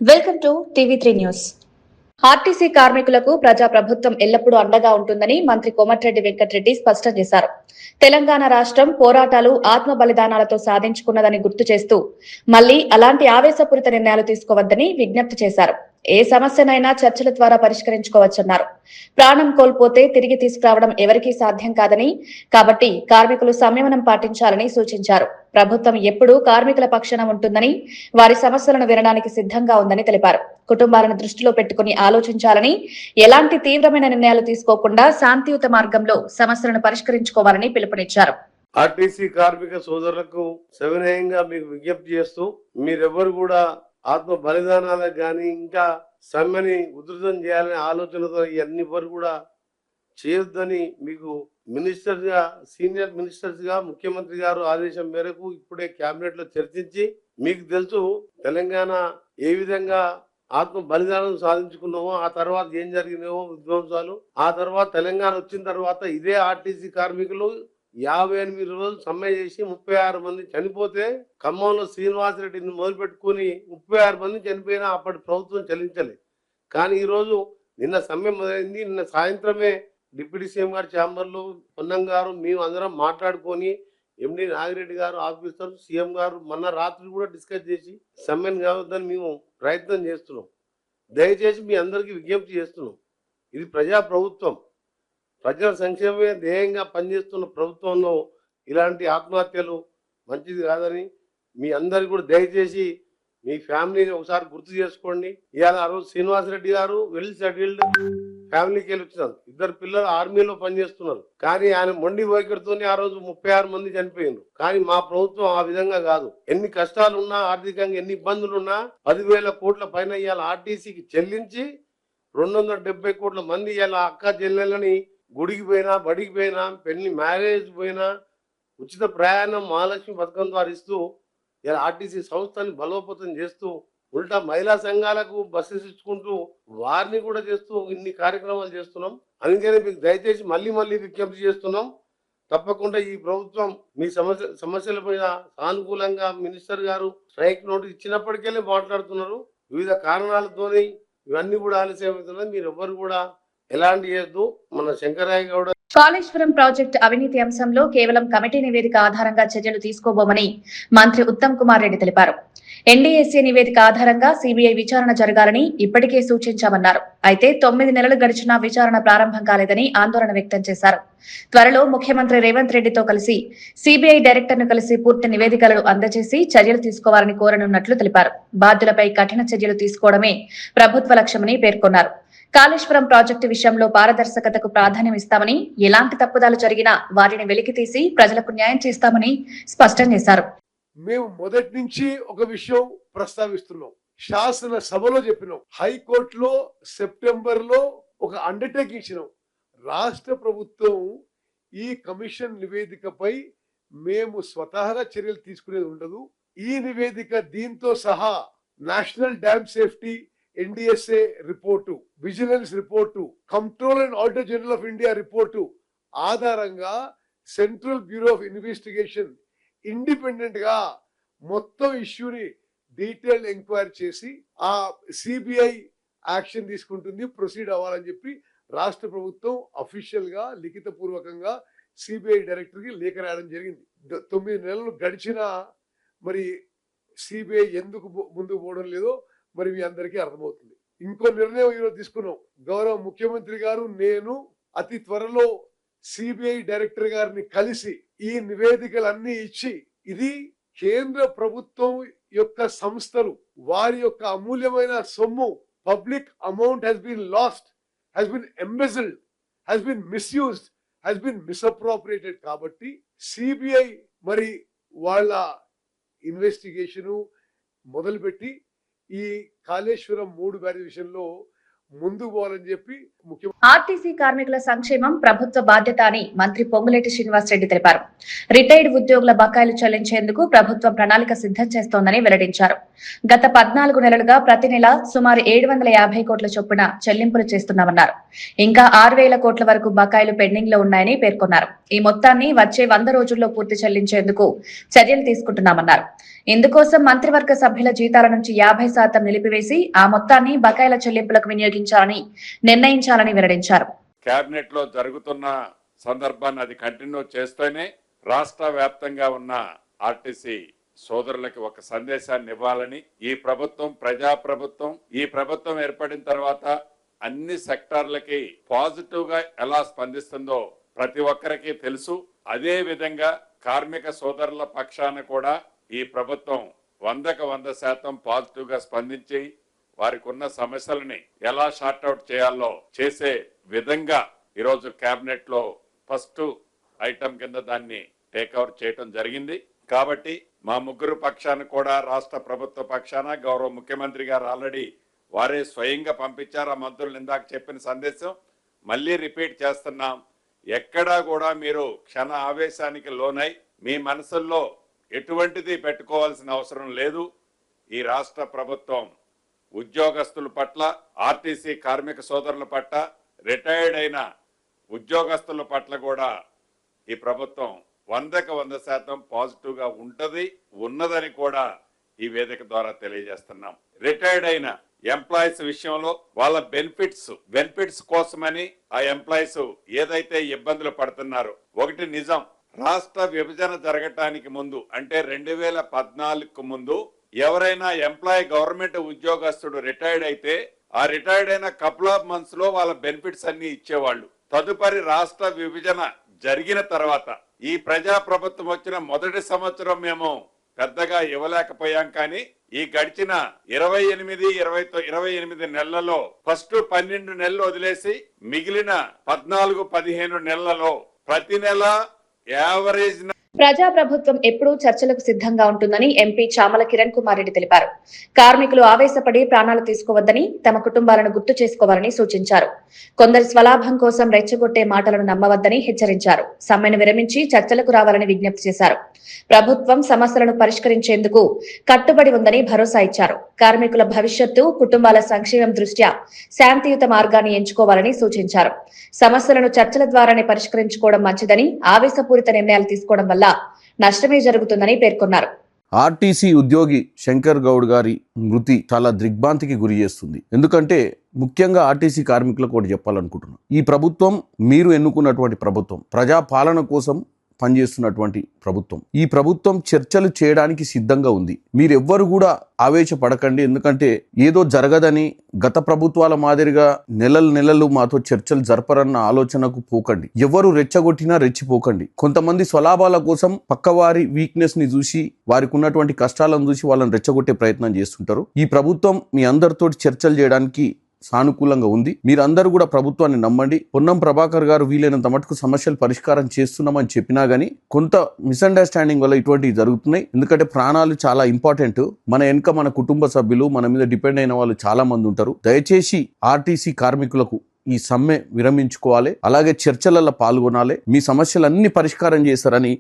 Welcome to TV three news. RTC కార్మికులకు ప్రజా ప్రభుత్వం ఎల్లప్పుడూ అండగా ఉంటుందని మంత్రి కోమటిరెడ్డి వెంకటరెడ్డి స్పష్టం చేశారు. తెలంగాణ రాష్ట్రం పోరాటాలు ఆత్మ బలిదానాలతో సాధించుకున్నదని గుర్తు చేస్తూ మళ్లీ అలాంటి ఆవేశపూరిత నిర్ణయాలు తీసుకోవద్దని విజ్ఞప్తి చేశారు. ఏ సమస్యనైనా చర్చల ద్వారా పరిష్కరించుకోవచ్చన్నారు. ప్రాణం కోల్పోతే తిరిగి తీసుకురావడం ఎవరికీ సాధ్యం కాదని, కాబట్టి కార్మికులు సంయమనం పాటించాలని సూచించారు. ప్రభుత్వం ఎప్పుడూ కార్మికుల పక్షాన ఉంటుందని, వారి సమస్యలను వినడానికి సిద్ధంగా ఉందని తెలిపారు. కుటుంబాలను దృష్టిలో పెట్టుకుని ఆలోచించాలని, ఎలాంటి తీవ్రమైన నిర్ణయాలు తీసుకోకుండా శాంతియుత మార్గంలో సమస్యలను పరిష్కరించుకోవాలని పిలుపునిచ్చారు. ఆర్టీసీ కార్మిక సోదరులకు సవినయంగా మీకు విజ్ఞప్తి చేస్తూ మీరెవ్వరు కూడా ఆత్మ బలిదానాలకు కానీ ఇంకా సమ్మెని ఉధృతం చేయాలనే ఆలోచనతో ఇవన్నీ వరకు కూడా చేయొద్దని మీకు సీనియర్ మినిస్టర్స్ గా ముఖ్యమంత్రి గారు ఆదేశం మేరకు ఇప్పుడే కేబినెట్ లో చర్చించి, మీకు తెలుసు తెలంగాణ ఏ విధంగా ఆత్మ బలిదానం సాధించుకున్నామో, ఆ తర్వాత ఏం జరిగినాయో విధ్వంసాలు, ఆ తర్వాత తెలంగాణ వచ్చిన తర్వాత ఇదే ఆర్టీసీ కార్మికులు 58 రోజులు సమ్మె చేసి 36 మంది చనిపోతే, ఖమ్మంలో శ్రీనివాసరెడ్డిని మొదలుపెట్టుకుని 36 మంది చనిపోయినా అప్పటి ప్రభుత్వం చెల్లించలేదు. కానీ ఈరోజు నిన్న సమ్మె మొదలైంది. నిన్న సాయంత్రమే డిప్యూటీ సీఎం గారి ఛాంబర్లో పొన్నం గారు మేము అందరం మాట్లాడుకొని, ఎండి నాగిరెడ్డి గారు ఆఫీసర్, సీఎం గారు మొన్న రాత్రి కూడా డిస్కస్ చేసి సమ్మెను కావద్దని మేము ప్రయత్నం చేస్తున్నాం. దయచేసి మీ అందరికీ విజ్ఞప్తి చేస్తున్నాం, ఇది ప్రజా ప్రభుత్వం, ప్రజల సంక్షేమమే ధ్యేయంగా పనిచేస్తున్న ప్రభుత్వంలో ఇలాంటి ఆత్మహత్యలు మంచిది కాదని మీ అందరికీ కూడా దయచేసి మీ ఫ్యామిలీని ఒకసారి గుర్తు చేసుకోండి. ఇవాళ ఆ రోజు శ్రీనివాసరెడ్డి గారు వెల్ సెటిల్డ్ ఫ్యామిలీకి వెళ్ళి వచ్చినారు. 2 పిల్లలు ఆర్మీలో పనిచేస్తున్నారు. కానీ ఆయన మొండి వైఖరితోనే ఆ రోజు 36 మంది చనిపోయినారు. కానీ మా ప్రభుత్వం ఆ విధంగా కాదు. ఎన్ని కష్టాలున్నా, ఆర్థికంగా ఎన్ని ఇబ్బందులున్నా 10,000 కోట్ల పైన ఇవాళ ఆర్టీసీకి చెల్లించి 270 కోట్ల మంది ఇవాళ అక్క చెల్లెలని గుడికి పోయినా, బడికి పోయినా, పెళ్లి మ్యారేజ్ పోయినా ఉచిత ప్రయాణం మహాలక్ష్మి పథకం ద్వారా ఇస్తూ ఇలా ఆర్టీసీ సంస్థని బలోపేతం చేస్తూ, ఉల్టా మహిళా సంఘాలకు బస్సెస్ ఇచ్చుకుంటూ వారిని కూడా చేస్తూ ఇన్ని కార్యక్రమాలు చేస్తున్నాం. అందుకని మీకు దయచేసి మళ్ళీ విజ్ఞప్తి చేస్తున్నాం, తప్పకుండా ఈ ప్రభుత్వం మీ సమస్యల పైన సానుకూలంగా మినిస్టర్ గారు స్ట్రైక్ నోటీస్ ఇచ్చినప్పటికెళ్ళి మాట్లాడుతున్నారు. వివిధ కారణాలతోని ఇవన్నీ కూడా ఆలస్యం అవుతున్నాయి. మీరు ఎవ్వరు కూడా ఎలాంటి చేయొద్దు. మన శంకరయ్య గౌడ కాళేశ్వరం ప్రాజెక్టు అవినీతి అంశంలో కేవలం కమిటీ నివేదిక ఆధారంగా చర్యలు తీసుకోబోమని మంత్రి ఉత్తమ్ కుమార్ రెడ్డి తెలిపారు. ఎన్డీఎస్ఏ నివేదిక ఆధారంగా సీబీఐ విచారణ జరగాలని ఇప్పటికే సూచించామన్నారు. అయితే 9 నెలలు గడిచినా విచారణ ప్రారంభం కాలేదని ఆందోళన వ్యక్తం చేశారు. త్వరలో ముఖ్యమంత్రి రేవంత్ రెడ్డితో కలిసి సీబీఐ డైరెక్టర్ను కలిసి పూర్తి నివేదికలను అందజేసి చర్యలు తీసుకోవాలని కోరనున్నట్లు తెలిపారు. బాధ్యులపై కఠిన చర్యలు తీసుకోవడమే ప్రభుత్వ లక్ష్యమని పేర్కొన్నారు. కాళేశ్వరం ప్రాజెక్టు విషయంలో పారదర్శకతకు ప్రాధాన్యం ఇస్తామని, ఎలాంటి తప్పుదాలు జరిగినా వాటిని వెలికితీసి ప్రజలకు న్యాయం చేస్తామని స్పష్టం చేశారు. మేము మొదటి నుంచి ఒక విషయం ప్రస్తావిస్తున్నాం, శాసన సభలో చెప్పినాం, హైకోర్టులో సెప్టెంబర్లో ఒక అండర్టేకింగ్ ఇచ్చినాం. రాష్ట్ర ప్రభుత్వం ఈ కమిషన్ నివేదికపై మేము స్వతహాగా చర్యలు తీసుకునేది ఉండదు. ఈ నివేదిక దీంతో సహా national dam safety, NDSA report, vigilance report, control and auditor general of India report ఆధారంగా central bureau of investigation independent గా మొత్తం ఇష్యూని డీటెయిల్ ఎంక్వైరీ చేసి ఆ సిబిఐ యాక్షన్ తీసుకుంటుంది, ప్రొసీడ్ అవ్వాలని చెప్పి రాష్ట్ర ప్రభుత్వం అఫీషియల్ గా లిఖిత పూర్వకంగా సిబిఐ డైరెక్టర్ కి లేఖ రాయడం జరిగింది. 9 నెలలు గడిచినా మరి సిబిఐ ఎందుకు ముందుకు పోవడం లేదో మరి మీ అందరికీ అర్థమవుతుంది. ఇంకో నిర్ణయం ఈరోజు తీసుకున్నాం. గౌరవ ముఖ్యమంత్రి గారు, నేను అతి త్వరలో సిబిఐ డైరెక్టర్ గారిని కలిసి ఈ నివేదికలన్నీ ఇచ్చి, ఇది కేంద్ర ప్రభుత్వం యొక్క సంస్థలు, వారి యొక్క అమూల్యమైన సొమ్ము, public amount has been lost, has been embezzled, has been misused, has been misappropriated. కాబట్టి సిబిఐ మరి వాళ్ళ ఇన్వెస్టిగేషన్ మొదలుపెట్టి ఈ కాళేశ్వరం 3 బ్యారేజ్ విషయంలో ముందుకు పోవాలని చెప్పి ఆర్టీసీ కార్మికుల సంక్షేమం ప్రభుత్వ బాధ్యత అని మంత్రి పొంగులేటి శ్రీనివాస్ రెడ్డి తెలిపారు. రిటైర్డ్ ఉద్యోగుల బకాయిలు చెల్లించేందుకు ప్రభుత్వం ప్రణాళిక సిద్ధం చేస్తోందని వెల్లడించారు. గత 14 నెలలుగా ప్రతి నెల సుమారు 750 కోట్ల చొప్పున చెల్లింపులు చేస్తున్నామన్నారు. ఇంకా 6,000 కోట్ల వరకు బకాయిలు పెండింగ్ లో ఉన్నాయని పేర్కొన్నారు. ఈ మొత్తాన్ని వచ్చే 100 రోజుల్లో పూర్తి చెల్లించేందుకు చర్యలు తీసుకుంటున్నామన్నారు. ఇందుకోసం మంత్రివర్గ సభ్యుల జీతాల నుంచి 50% నిలిపివేసి ఆ మొత్తాన్ని బకాయిల చెల్లింపులకు వినియోగించాలని నిర్ణయించాలని వెల్లడించారు. కేబినెట్ లో జరుగుతున్న సందర్భాన్ని అది కంటిన్యూ చేస్తూనే రాష్ట్ర వ్యాప్తంగా ఉన్న ఆర్టీసీ సోదరులకి ఒక సందేశాన్ని ఇవ్వాలని, ఈ ప్రభుత్వం ప్రజాప్రభుత్వం, ఈ ప్రభుత్వం ఏర్పడిన తర్వాత అన్ని సెక్టార్లకి పాజిటివ్ గా ఎలా స్పందిస్తుందో ప్రతి ఒక్కరికి తెలుసు. అదే విధంగా కార్మిక సోదరుల పక్షాన కూడా ఈ ప్రభుత్వం 100% పాజిటివ్ గా స్పందించి వారికి ఉన్న సమస్యలని ఎలా షార్ట్అవుట్ చేయాలో చేసే విధంగా ఈరోజు కేబినెట్ లో ఫస్ట్ ఐటమ్ కింద దాన్ని టేక్అవుట్ చేయడం జరిగింది. కాబట్టి మా ముగ్గురు పక్షాన కూడా రాష్ట్ర ప్రభుత్వ పక్షాన గౌరవ ముఖ్యమంత్రి గారు ఆల్రెడీ వారే స్వయంగా పంపించారు. ఆ మంత్రులు ఇందాక చెప్పిన సందేశం మళ్ళీ రిపీట్ చేస్తున్నాం. ఎక్కడా కూడా మీరు క్షణ ఆవేశానికి లోనై మీ మనసుల్లో ఎటువంటిది పెట్టుకోవాల్సిన అవసరం లేదు. ఈ రాష్ట్ర ప్రభుత్వం ఉద్యోగస్తుల పట్ల, ఆర్టీసీ కార్మిక సోదరుల పట్ల, రిటైర్డ్ అయిన ఉద్యోగస్తుల పట్ల కూడా ఈ ప్రభుత్వం 100% పాజిటివ్ గా ఉన్నదని కూడా ఈ వేదిక ద్వారా తెలియజేస్తున్నాం. రిటైర్డ్ అయిన ఎంప్లాయీస్ విషయంలో వాళ్ళ బెనిఫిట్స్ కోసమని ఆ ఎంప్లాయీస్ ఏదైతే ఇబ్బందులు పడుతున్నారో, ఒకటి నిజం, రాష్ట్ర విభజన జరగటానికి ముందు అంటే 2014 ముందు ఎవరైనా ఎంప్లాయీ గవర్నమెంట్ ఉద్యోగస్తుడు రిటైర్డ్ అయితే ఆ రిటైర్డ్ అయిన కపుల్ ఆఫ్ మంత్స్ లో వాళ్ళ బెనిఫిట్స్ అన్ని ఇచ్చేవాళ్ళు. తదుపరి రాష్ట్ర విభజన జరిగిన తర్వాత ఈ ప్రజా ప్రభుత్వం వచ్చిన మొదటి సంవత్సరం మేము పెద్దగా ఇవ్వలేకపోయాం. కానీ ఈ గడిచిన 28 నెలలలో ఫస్ట్ 12 నెలలు వదిలేసి మిగిలిన 14-15 నెలలలో ప్రతి నెల యావరేజ్ ప్రజా ప్రభుత్వం ఎప్పుడూ చర్చలకు సిద్ధంగా ఉంటుందని ఎంపీ చామల కిరణ్ కుమార్ రెడ్డి తెలిపారు. కార్మికులు ఆవేశపడి ప్రాణాలు తీసుకోవద్దని, తమ కుటుంబాలను గుర్తు చేసుకోవాలని సూచించారు. కొందరి స్వలాభం కోసం రెచ్చగొట్టే మాటలను నమ్మవద్దని హెచ్చరించారు. సమ్మెను విరమించి చర్చలకు రావాలని విజ్ఞప్తి చేశారు. ప్రభుత్వం సమస్యలను పరిష్కరించేందుకు కట్టుబడి ఉందని భరోసా ఇచ్చారు. కార్మికుల భవిష్యత్తు, కుటుంబాల సంక్షేమం దృష్ట్యా శాంతియుత మార్గాన్ని ఎంచుకోవాలని సూచించారు. సమస్యలను చర్చల ద్వారానే పరిష్కరించుకోవడం మంచిదని, ఆవేశపూరిత నిర్ణయాలు తీసుకోవడం వల్ల నష్టమే జరుగుతుందని పేర్కొన్నారు. ఆర్టీసీ ఉద్యోగి శంకర్ గౌడ్ గారి మృతి చాలా దిగ్భ్రాంతికి గురి చేస్తుంది. ఎందుకంటే ముఖ్యంగా ఆర్టీసీ కార్మికులకు ఒకటి చెప్పాలనుకుంటున్నాను. ఈ ప్రభుత్వం మీరు ఎన్నుకున్నటువంటి ప్రభుత్వం, ప్రజా పాలన కోసం పనిచేస్తున్నటువంటి ప్రభుత్వం. ఈ ప్రభుత్వం చర్చలు చేయడానికి సిద్ధంగా ఉంది. మీరెవ్వరు కూడా ఆవేశపడకండి. ఎందుకంటే ఏదో జరగదని గత ప్రభుత్వాల మాదిరిగా నెలలు మాతో చర్చలు జరపరన్న ఆలోచనకు పోకండి. ఎవరు రెచ్చగొట్టినా రెచ్చిపోకండి. కొంతమంది స్వలాభాల కోసం పక్కవారి వీక్నెస్ ని చూసి, వారికి ఉన్నటువంటి కష్టాలను చూసి వాళ్ళని రెచ్చగొట్టే ప్రయత్నం చేస్తుంటారు. ఈ ప్రభుత్వం మీ అందరితో చర్చలు చేయడానికి సానుకూలంగా ఉంది. మీరందరూ కూడా ప్రభుత్వాన్ని నమ్మండి. పొన్నం ప్రభాకర్ గారు వీలైనంత మటుకు సమస్యలు పరిష్కారం చేస్తున్నామని చెప్పినా గానీ కొంత మిస్అండర్స్టాండింగ్ వల్ల ఇటువంటివి జరుగుతున్నాయి. ఎందుకంటే ప్రాణాలు చాలా ఇంపార్టెంట్. మన వెనుక మన కుటుంబ సభ్యులు, మన మీద డిపెండ్ అయిన వాళ్ళు చాలా మంది ఉంటారు. దయచేసి ఆర్టీసీ కార్మికులకు ఈ సమ్మె విరమించుకోవాలి, అలాగే చర్చలలో పాల్గొనాలి. మీ సమస్యలన్నీ పరిష్కారం చేస్తారని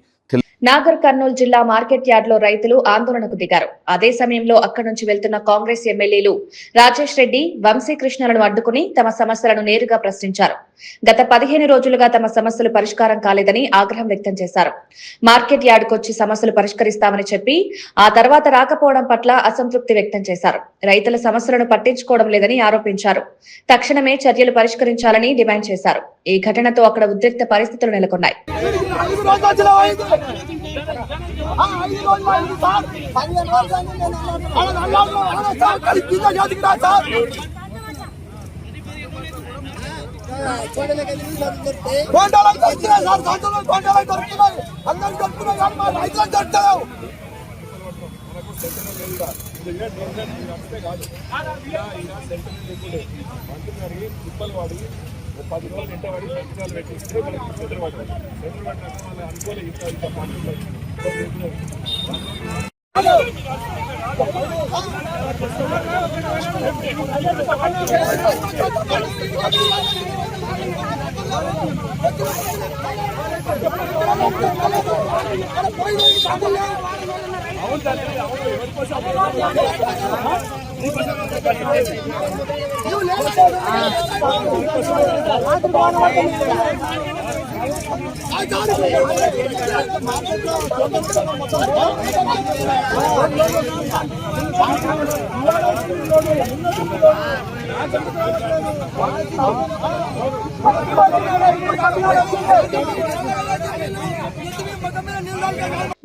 నాగర్ కర్నూలు జిల్లా మార్కెట్ యార్డ్ లో రైతులు ఆందోళనకు దిగారు. అదే సమయంలో అక్కడి నుంచి వెళ్తున్న కాంగ్రెస్ ఎమ్మెల్యేలు రాజేష్ రెడ్డి, వంశీకృష్ణలను అడ్డుకుని తమ సమస్యలను నేరుగా ప్రశ్నించారు. గత 15 రోజులుగా తమ సమస్యలు పరిష్కారం కాలేదని ఆగ్రహం వ్యక్తం చేశారు. మార్కెట్ యార్డ్కు వచ్చి సమస్యలు పరిష్కరిస్తామని చెప్పి ఆ తర్వాత రాకపోవడం పట్ల అసంతృప్తి వ్యక్తం చేశారు. రైతుల సమస్యలను పట్టించుకోవడం లేదని ఆరోపించారు. తక్షణమే చర్యలు పరిష్కరించాలని డిమాండ్ చేశారు. ఈ ఘటనతో అక్కడ ఉద్రిక్త పరిస్థితులు నెలకొన్నాయి.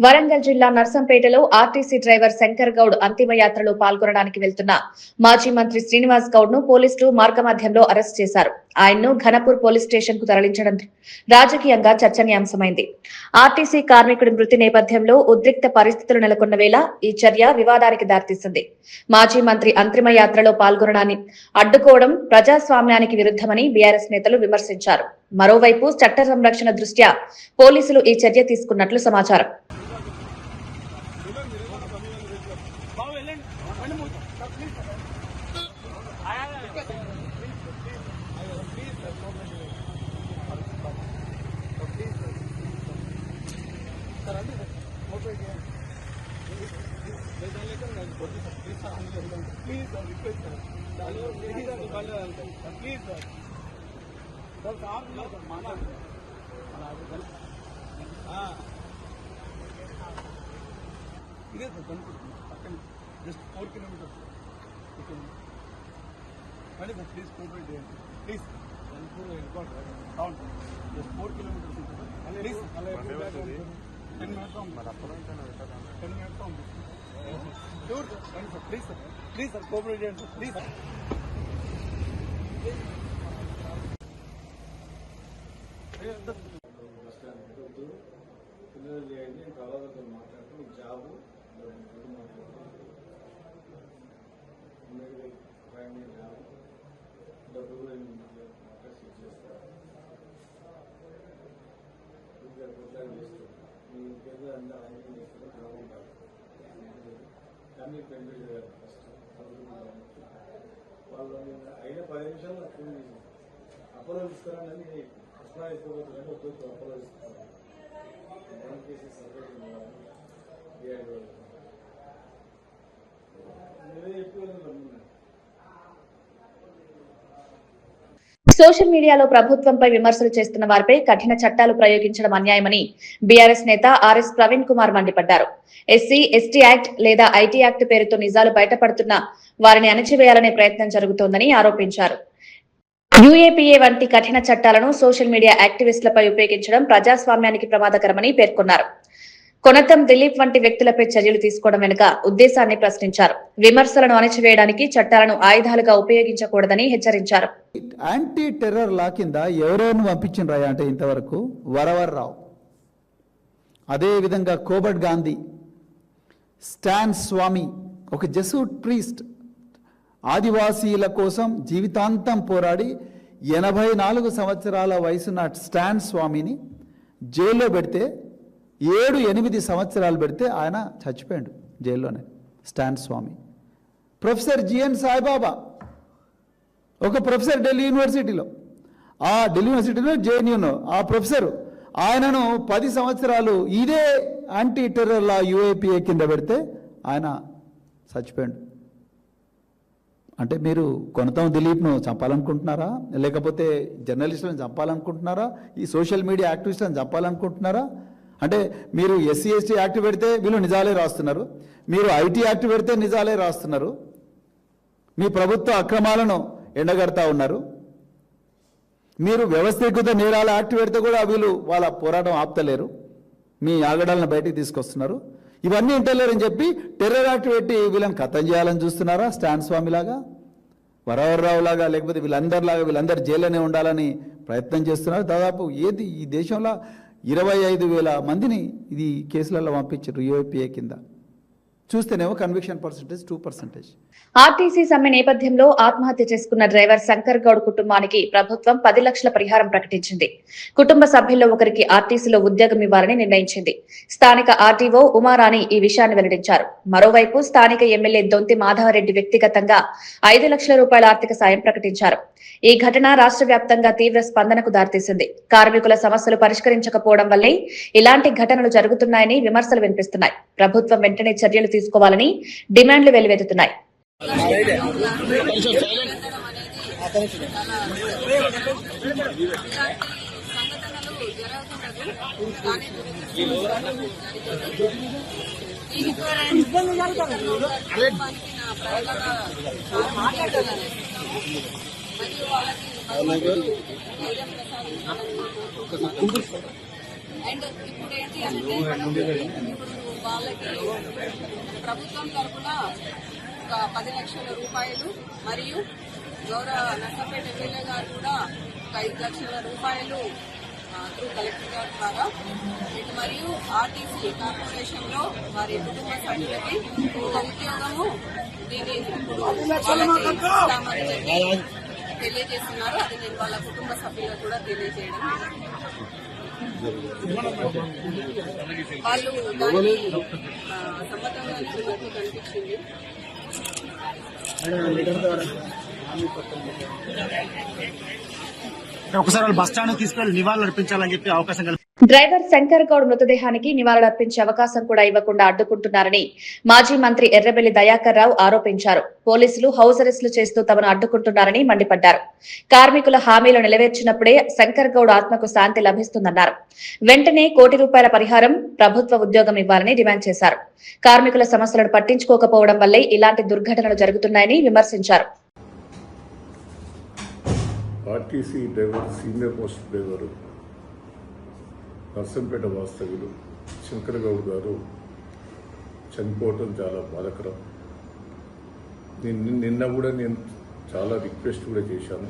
వరంగల్ జిల్లా నర్సంపేటలో ఆర్టీసీ డ్రైవర్ శంకర్ గౌడ్ అంతిమ యాత్రలో పాల్గొనడానికి వెళ్తున్న మాజీ మంత్రి శ్రీనివాస్ గౌడ్ ను పోలీసులు మార్గమధ్యంలో అరెస్ట్ చేశారు. ఆయన్ను ఘనపూర్ పోలీస్ స్టేషన్ కు తరలించడం రాజకీయంగా చర్చనీయాంశమైంది. ఆర్టీసీ కార్మికుడి మృతి నేపథ్యంలో ఉద్రిక్త పరిస్థితులు నెలకొన్న వేళ ఈ చర్య వివాదానికి దారితీసింది. మాజీ మంత్రి అంతిమ యాత్రలో పాల్గొనడాన్ని అడ్డుకోవడం ప్రజాస్వామ్యానికి విరుద్ధమని బీఆర్ఎస్ నేతలు విమర్శించారు. మరోవైపు చట్ట సంరక్షణ దృష్ట్యా పోలీసులు ఈ చర్య తీసుకున్నట్లు సమాచారం. Just 4 kilometers. Please cooperate there. Please. Just 4 kilometers. Please. 10 minutes from. 10 minutes from. Sure, sir. Please, sir. Please, sir. Cooperate there, sir. Please. వాళ్ళు అయిన 10 నిమిషాలు ఫోన్ చేసి అపోలో తీసుకురాని కృష్ణా తీసుకోబోతున్నాను ఒక్కొక్క అపోలో తీసుకున్నాను కేసెస్ నేనే ఎక్కువ సోషల్ మీడియాలో ప్రభుత్వంపై విమర్శలు చేస్తున్న వారిపై కఠిన చట్టాలు ప్రయోగించడం అన్యాయమని బీఆర్ఎస్ నేత ఆర్ఎస్ ప్రవీణ్ కుమార్ మండిపడ్డారు. ఎస్సీ ఎస్టీ యాక్ట్ లేదా ఐటీ యాక్ట్ పేరుతో నిజాలు బయటపడుతున్న వారిని అణచివేయాలనే ప్రయత్నం జరుగుతోందని ఆరోపించారు. యూఏపీఏ వంటి కఠిన చట్టాలను సోషల్ మీడియా యాక్టివిస్టులపై ఉపయోగించడం ప్రజాస్వామ్యానికి ప్రమాదకరమని పేర్కొన్నారు. కొనతం దిలీప్ వంటి వ్యక్తులపై చర్యలు తీసుకోవడం వెనుక ఉద్దేశాన్ని ప్రశ్నించారు. విమర్శలను అణచివేయడానికి చట్టాలను ఆయుధాలుగా ఉపయోగించకూడదని హెచ్చరించారు. యాంటీ టెర్రర్ లా కింద ఎవరెవరిని పంపించిండ్రా అంటే ఇంతవరకు వరవర్రావు, అదేవిధంగా కోబట్ గాంధీ, స్టాన్ స్వామి, ఒక జెసూట్ ప్రీస్ట్, ఆదివాసీల కోసం జీవితాంతం పోరాడి 84 సంవత్సరాల వయసున్న స్టాన్ స్వామిని జైల్లో పెడితే 7-8 సంవత్సరాలు పెడితే ఆయన చచ్చిపోయాడు జైల్లోనే. స్టాన్ స్వామి, ప్రొఫెసర్ జిఎన్ సాయిబాబా, ఒక ప్రొఫెసర్ ఢిల్లీ యూనివర్సిటీలో, ఆ ఢిల్లీ యూనివర్సిటీలో జేఎన్యూలో ఆ ప్రొఫెసర్, ఆయనను 10 సంవత్సరాలు ఇదే యాంటీ టెర్రర్ లా యూఏపీఏ కింద పెడితే ఆయన చచ్చిపోయాడు. అంటే మీరు కొనతం దిలీప్ను చంపాలనుకుంటున్నారా, లేకపోతే జర్నలిస్టులను చంపాలనుకుంటున్నారా, ఈ సోషల్ మీడియా యాక్టివిస్టులను చంపాలనుకుంటున్నారా? అంటే మీరు ఎస్సీ ఎస్టీ యాక్ట్ పెడితే వీళ్ళు నిజాలే రాస్తున్నారు, మీరు ఐటీ యాక్ట్ పెడితే నిజాలే రాస్తున్నారు, మీ ప్రభుత్వ అక్రమాలను ఎండగడతా ఉన్నారు, మీరు వ్యవస్థీకృత నేరాల యాక్ట్ పెడితే కూడా వీళ్ళు వాళ్ళ పోరాటం ఆపుతలేరు, మీ ఆగడాలను బయటికి తీసుకొస్తున్నారు. ఇవన్నీ ఇంటలేరని చెప్పి టెర్రర్ యాక్ట్ పెట్టి వీళ్ళని ఖతం చేయాలని చూస్తున్నారా? స్టాన్ స్వామి లాగా, వరవర్రావు లాగా, లేకపోతే వీళ్ళందరిలాగా వీళ్ళందరూ జైల్లోనే ఉండాలని ప్రయత్నం చేస్తున్నారు. దాదాపు ఏది ఈ దేశంలో 25,000 మందిని ఇది కేసులలో పంపించారు యూఏపీఏ కింద. చూస్తేనేమో కన్విక్షన్ పర్సెంటేజ్ 2%. ఆర్టీసీ సమ్మె నేపథ్యంలో ఆత్మహత్య చేసుకున్న డ్రైవర్ శంకర్ గౌడ్ కుటుంబానికి ప్రభుత్వం 10 లక్షల పరిహారం ప్రకటించింది. కుటుంబ సభ్యుల్లో ఒకరికి ఆర్టీసీలో ఉద్యోగం ఇవ్వాలని నిర్ణయించింది. స్థానిక ఆర్టీఓ ఉమారాణి ఈ విషయాన్ని వెల్లడించారు. మరోవైపు స్థానిక ఎమ్మెల్యే దొంతి మాధవరెడ్డి వ్యక్తిగతంగా 5 లక్షల రూపాయల ఆర్థిక సాయం ప్రకటించారు. ఈ ఘటన రాష్ట్ర వ్యాప్తంగా తీవ్ర స్పందనకు దారితీసింది. కార్మికుల సమస్యలు పరిష్కరించకపోవడం వల్లే ఇలాంటి ఘటనలు జరుగుతున్నాయని విమర్శలు వినిపిస్తున్నాయి. ప్రభుత్వం వెంటనే చర్యలు తీసుకోవాలని డిమాండ్లు వెల్లువెత్తుతున్నాయి. అండ్ ఇప్పుడు ఏంటి అంటే వాళ్ళకి ప్రభుత్వం తరఫున ఒక 10 లక్షల రూపాయలు మరియు గౌరవ నర్సంపేట ఎమ్మెల్యే గారు కూడా ఒక 5 లక్షల రూపాయలు త్రూ కలెక్టర్ గారి ద్వారా మరియు ఆర్టీసీ కార్పొరేషన్ లో వారి కుటుంబ సభ్యులకి ఒక ఉద్యోగము దీన్ని ఇస్తామని చెప్పి తెలియజేస్తున్నారు. అది నేను వాళ్ళ కుటుంబ సభ్యులకు కూడా తెలియజేయడం వాళ్ళు దాన్ని సమ్మతంగా ఇచ్చినట్టు కనిపించింది. ఒకసారి వాళ్ళు బస్ స్టాండ్ తీసుకెళ్లి నివాళులు అర్పించాలని చెప్పి అవకాశం డ్రైవర్ శంకర్ గౌడ్ మృతదేహానికి నివాళులర్పించే అవకాశం కూడా ఇవ్వకుండా అడ్డుకుంటున్నారని మాజీ మంత్రి ఎర్రబెల్లి దయాకర్ రావు ఆరోపించారు. పోలీసులు హౌస్ అరెస్టులు చేస్తూ తమను అడ్డుకుంటున్నారని మండిపడ్డారు. కార్మికుల హామీలు నెరవేర్చినప్పుడే శంకర్ గౌడ్ ఆత్మకు శాంతి లభిస్తుందన్నారు. వెంటనే ₹1 కోటి పరిహారం, ప్రభుత్వ ఉద్యోగం ఇవ్వాలని డిమాండ్ చేశారు. కార్మికుల సమస్యలను పట్టించుకోకపోవడం వల్లే ఇలాంటి దుర్ఘటనలు జరుగుతున్నాయని విమర్శించారు. RTC driver, senior most driver, Narsampet వాస్తవ్యులు శంకర్ గౌడ్ గారు చనిపోవటం చాలా బాధాకరం. నిన్న కూడా నేను చాలా రిక్వెస్ట్ కూడా చేశాను.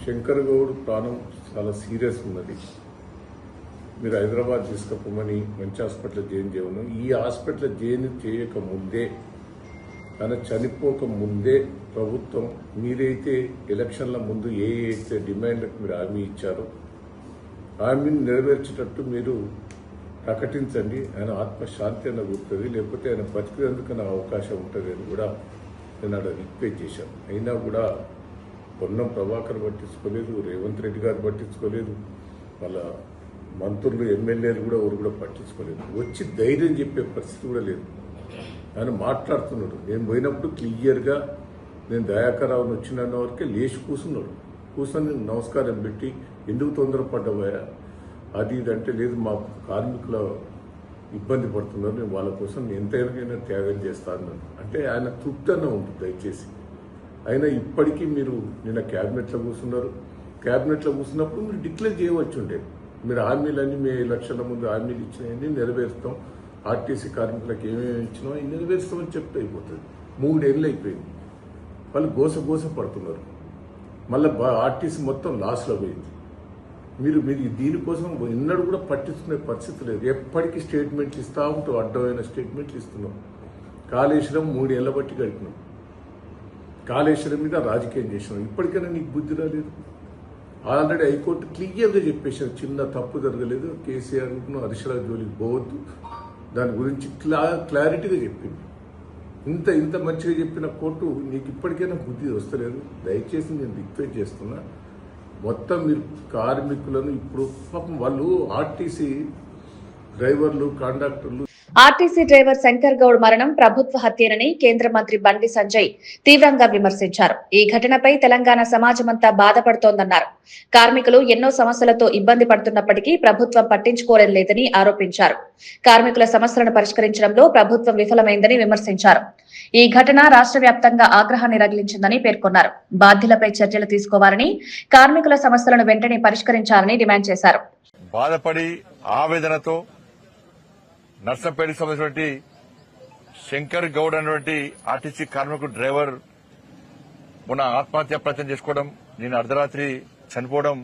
శంకర్ గౌడ్ ప్రాణం చాలా సీరియస్ ఉన్నది. మీరు హైదరాబాద్ తీసుకుపోమని మంచి హాస్పిటల్ జాయిన్ చేయను. ఈ హాస్పిటల్ జాయిన్ చేయకముందే, ఆయన చనిపోక ముందే ప్రభుత్వం మీరైతే ఎలక్షన్ల ముందు ఏ అయితే డిమాండ్లకు మీరు హామీ ఇచ్చారో హామీని నెరవేర్చేటట్టు మీరు ప్రకటించండి. ఆయన ఆత్మశాంతి అన్న గుర్తుంది, లేకపోతే ఆయన బతికేందుకు అవకాశం ఉంటుంది అని కూడా నేను అక్కడ రిక్వెస్ట్ చేశాను. అయినా కూడా పొన్నం ప్రభాకర్ పట్టించుకోలేదు, రేవంత్ రెడ్డి గారు పట్టించుకోలేదు, వాళ్ళ మంత్రులు, ఎమ్మెల్యేలు కూడా ఎవరు కూడా పట్టించుకోలేదు. వచ్చి ధైర్యం చెప్పే పరిస్థితి కూడా లేదు. ఆయన మాట్లాడుతున్నాడు. నేను పోయినప్పుడు క్లియర్గా నేను దయాకర్ రావుని వచ్చిన వరకే లేచి కూర్చున్నాడు. కూర్చొని నమస్కారం పెట్టి ఎందుకు తొందరపడ్డావా అది ఇది అంటే, లేదు మా కార్మికుల ఇబ్బంది పడుతున్నారు, నేను వాళ్ళ కోసం ఎంతైనా త్యాగం చేస్తాను అంటే ఆయన తృప్తిగా ఉంటుంది. దయచేసి అయినా ఇప్పటికీ మీరు నిన్న క్యాబినెట్లో కూర్చున్నారు. క్యాబినెట్లో కూర్చున్నప్పుడు మీరు డిక్లేర్ చేయవచ్చు ఉండే, మీరు హామీలన్నీ మీ ఎలక్షన్ల ముందు హామీలు ఇచ్చినాయని నెరవేరుస్తాం, ఆర్టీసీ కార్మికులకు ఏమేమి ఇచ్చినా అవి నెరవేరుస్తామని చెప్తే అయిపోతుంది. 3 ఏళ్ళు అయిపోయింది. వాళ్ళు గోస పడుతున్నారు. మళ్ళీ ఆర్టీసీ మొత్తం లాస్లో పోయింది. మీరు దీనికోసం ఎన్నడూ కూడా పట్టించుకునే పరిస్థితి లేదు. ఎప్పటికీ స్టేట్మెంట్లు ఇస్తూ ఉంటాం, అడ్డమైన స్టేట్మెంట్లు ఇస్తున్నాం. కాళేశ్వరం 3 ఏళ్ల బట్టి గడిపినాం. కాళేశ్వరం మీద రాజకీయం చేసినాం. ఇప్పటికైనా నీకు బుద్ధి రాలేదు. ఆల్రెడీ హైకోర్టు క్లియర్గా చెప్పేశారు, చిన్న తప్పు జరగలేదు, కేసీఆర్ను హరీశ్రావు జోలికి పోవద్దు, దాని గురించి క్లారిటీగా చెప్పింది. ఇంత మంచిగా చెప్పిన కోర్టు నీకు ఇప్పటికైనా బుద్ధి వస్తలేదు. దయచేసి నేను రిక్వెస్ట్ చేస్తున్నా, మొత్తం మీరు కార్మికులను ఇప్పుడు పాపం వాళ్ళు ఆర్టీసీ డ్రైవర్లు, కండక్టర్లు. ఆర్టీసీ డ్రైవర్ శంకర్ గౌడ్ మరణం ప్రభుత్వ హత్యేనని కేంద్ర మంత్రి బండి సంజయ్ తీవ్రంగా విమర్శించారు. ఈ ఘటనపై తెలంగాణ సమాజమంతా బాధపడుతోందన్నారు. కార్మికులు ఎన్నో సమస్యలతో ఇబ్బంది పడుతున్నప్పటికీ ప్రభుత్వం పట్టించుకోవడం లేదని ఆరోపించారు. కార్మికుల సమస్యలను పరిష్కరించడంలో ప్రభుత్వం విఫలమైందని విమర్శించారు. ఈ ఘటన రాష్ట్ర వ్యాప్తంగా ఆగ్రహాన్ని రగిలించిందని పేర్కొన్నారు. బాధ్యులపై చర్యలు తీసుకోవాలని, కార్మికుల సమస్యలను వెంటనే పరిష్కరించాలని డిమాండ్ చేశారు. బాధపడి ఆవేదనతో నర్సంపేటకు సంబంధించినటువంటి శంకర్ గౌడ్ అనేటువంటి ఆర్టీసీ కార్మికుడు డ్రైవర్ మొన్న ఆత్మహత్య ప్రయత్నం చేసుకోవడం, నేను అర్ధరాత్రి చనిపోవడం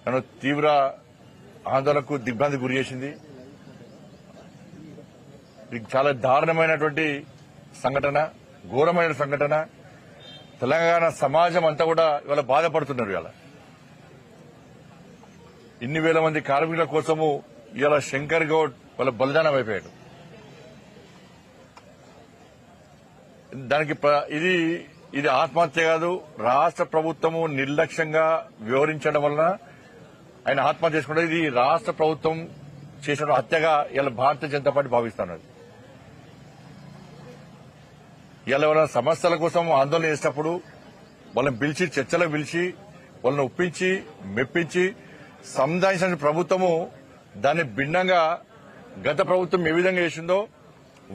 నన్ను తీవ్ర ఆందోళనకు దిగ్భ్రాంతికి గురి చేసింది. ఇది చాలా దారుణమైనటువంటి సంఘటన, ఘోరమైన సంఘటన. తెలంగాణ సమాజం అంతా కూడా ఇవాళ బాధపడుతున్నారు. ఇవాళ ఇన్ని వేల మంది కార్మికుల కోసము ఇవాళ శంకర్ గౌడ్ వాళ్ళ బలిదానం అయిపోయాడు. దానికి ఇది ఆత్మహత్య కాదు, రాష్ట్ర ప్రభుత్వము నిర్లక్ష్యంగా వ్యవహరించడం వలన ఆయన ఆత్మహత్య చేసుకుంటే ఇది రాష్ట్ర ప్రభుత్వం చేసిన హత్యగా ఇలా భారతీయ జనతా పార్టీ భావిస్తున్నది. ఇవాళ ఎవరైనా సమస్యల కోసం ఆందోళన చేసేటప్పుడు వాళ్ళని పిలిచి చర్చలకు పిలిచి వాళ్ళని ఒప్పించి మెప్పించి సంధానించిన ప్రభుత్వము దాన్ని భిన్నంగా గత ప్రభుత్వం ఏ విధంగా చేసిందో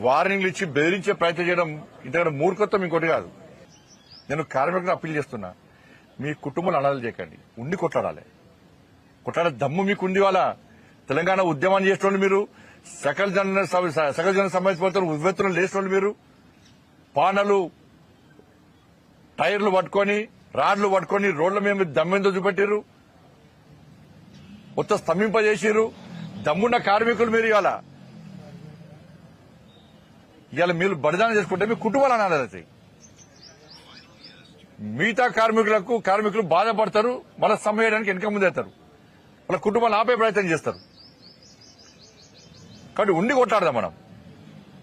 వార్నింగ్లు ఇచ్చి బెదిరించే ప్రయత్నం చేయడం ఇంతకంటే మూర్ఖత్వం ఇంకోటి కాదు. నేను కార్మికులను అప్పీల్ చేస్తున్నా, మీ కుటుంబాలు అనాథలు చేయకండి, ఉండి కొట్లాడాలి. కొట్లాడే దమ్ము మీకుంది. వాళ్ళ తెలంగాణ ఉద్యమాన్ని చేసిన మీరు, సకల జన సంబంధించిన ఉవ్వెత్తులు లేచిన మీరు, పానలు టైర్లు పట్టుకొని రాడ్లు పట్టుకొని రోడ్ల మీద దమ్మెందో చూపెట్టారు, మొత్తం స్తంభింపజేసారు. దమ్మున్న కార్మికులు మీరు ఇవాళ మీరు బలిదానం చేసుకుంటే మీ కుటుంబాలు అనాలి. మిగతా కార్మికులు బాధపడతారు, మళ్ళీ సమ్మె చేయడానికి వెనక ముందేస్తారు, వాళ్ళ కుటుంబాలు ఆపే ప్రయత్నం చేస్తారు. కాబట్టి ఉండి కొట్లాడదాం మనం,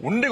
ఉండి